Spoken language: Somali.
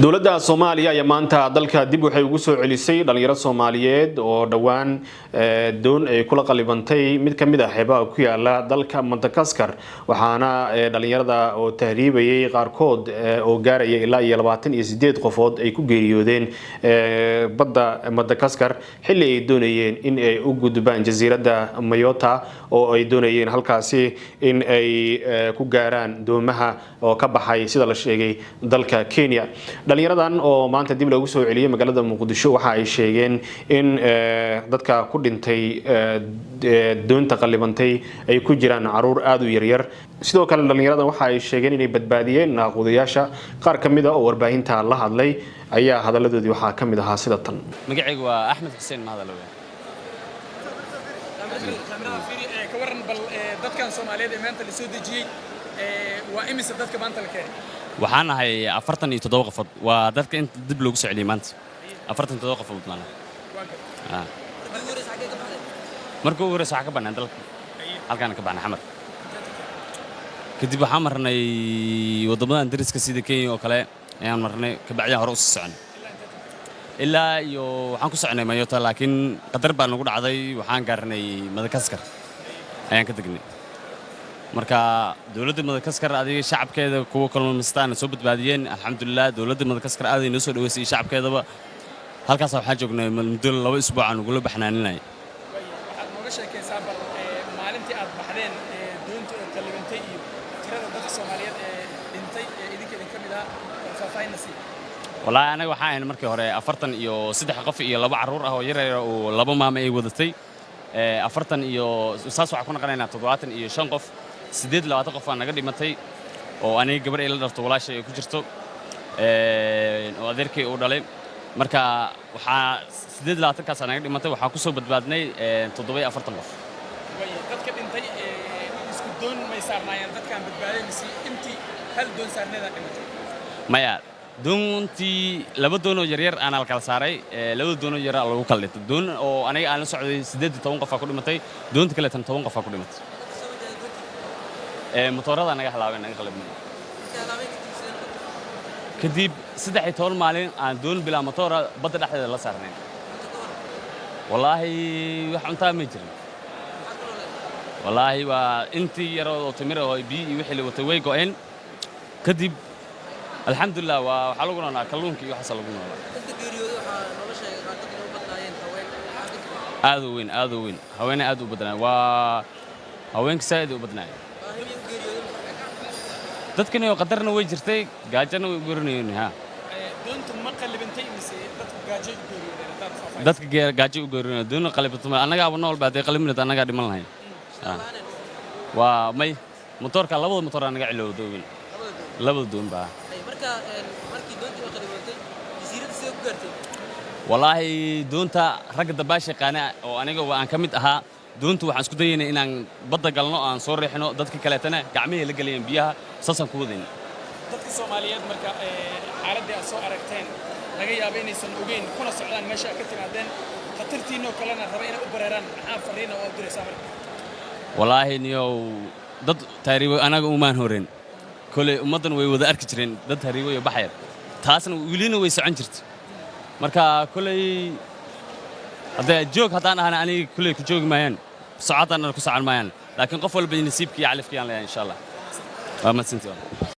dowladda Soomaaliya ayaa maanta dalka dib waxay ugu soo celisay dhalinyaro Soomaaliyeed oo dhawaan doon ay kula qalibantay mid kamid ah xeebaha ku yaala dalka Madagascar waxaana dhalinyarada oo tahriibayay qaarkood oo gaaraya ilaa 28 qofood ay ku geeriyoodeen badda Madagascar xilli ay doonayeen in ay u gudbaan jasiiradda Mayotta oo ay doonayeen halkaasi in ay ku gaaraan doomaha oo ka baxay sida la sheegay dalka Kenya dhalinyaradan oo maanta dib loogu soo celiyay magaalada Muqdisho waxa ay sheegeen in dadka ku dhintay doonta qalibantay ay ku jiraan caruur aad u yaryar sidoo kale dhalinyaradan waxa ay sheegeen inay badbaadiyeen naaqudayaasha qaar kamid ah oo warbaahinta la hadlay ayaa hadaladoodii waxa kamid ahaa sida tan magacaygu waa Axmed Xuseen Mahadalowe ka waran bal dadkan Soomaaliyeed ee maanta la soo dejiyay waa imisa dadka maanta la keenay waxaan ahay 47 qofood waa dadka inta dib loogu soo celiyay maanta 47 qofood maana markuu hore sax ka banaan dalka halkaan ka banaan xamar kadib waxaan marnay wadamadan dariska sida Kenya oo kale ayaan marnay ka bacdi hore u socon ilaa iyo waxaan ku soconay Mayotta laakiin qadar baan nagu dhacday waxaan gaarnay Madagascar ayaan ka tagnay marka dawladda Madagascar adiga shacabkeeda kuwa kalluumaystaan soo badbaadiyeen alxamdulillah dawladda Madagascar aad ay noo soo dhaweysay shacabkeedaba halkaas waxaan joognay muddo 2 isbuuc aan ugu la baxnaaninay waxaad nooga sheekaysaa bal maalintii aad baxdeen doonta oo qalibantay iyo tirada dadka Soomaaliyeed ee dhintay idinka kamid ah faahfaahinasi wallahi anaga waxaan ahayn markii hore 43 qof iyo 2 caruur ah oo yar yar oo 2 maamo ay wadatay 40 iyo saas waxa ku naqanaynaa 75 qof 28 qof aan naga dhimatay oo aniga gabar ay la dharto walaashay ay ku jirto oo adeerkay uu dhalay marka waxa 28 kaas naga dhimatay waxa ku soo badbaadnay 47 qof dadka dhintay isku doon ma saarnaayeen dadkan badbaadeen si intii hal doon saarneeda dhimatay maya doontii laba doon oo yaryar aan kala saaray laba doon oo yar lagu kala dhintay doon oo aniga aan la socday 18 qof ku dhimatay doonta kale 10 qof ku dhimatay motorada naga halaabeen naga qalabnay kadib 13 maalin aan doon bila motora badda dhexdeeda la saarnay wallahi wax cuntaa ma jirin wallahi waa intii yar oo timir oo biyo iyo wixii la watay way go'een kadib alxamdulillah waxa lagu noolaa kalluunka iyo waxa lagu noolaa dadka geeriyooday waxa nolosha ay qaatay inuu badnaayeen haween aad u weyn haween aad u badnaa waa haweenka saad u badnaa dadkani oo qadarna way jirtay gaajana way goornayeen ha doontu ma qalibantay mise dadku gaajo u gooriyeen dadka gaajo u gooriyeen doon qalibantay anaga aba nool baaday qalibnad anaga dhiman lahayn waa may motorka labada motor anaga cilowdo labada doon baa markii doontii qalibantay jasiiradda soo gaartay wallahi doonta rag dabaashay qaana oo aniga aan ka mid ahaa doontu waxaan isku dayeynay inaan badda galno aan soo reexno dadka kale tana gacmihii la galiyeen biyaha saasan ku wadeen dadka Soomaaliyeed marka xaaladii aad soo aragteen laga yaabo inaysan ogeyn kuna socdaan meesha ka timaadeen khatartiino kalena raba inay u bareeraan maxaa fariina oo diraysaa marka wallahi niyow dad taariibo anaga umaan horeen kale ummadan way wada arki jireen dad taariibo iyo baxayr taasna wiliina way socon jirtay marka kale هذا جوك هذا أنا كله كجوك ماين صعدنا كسر معين لكن قفل بين نسيب كي يعرف كيان إن شاء الله ما سنتي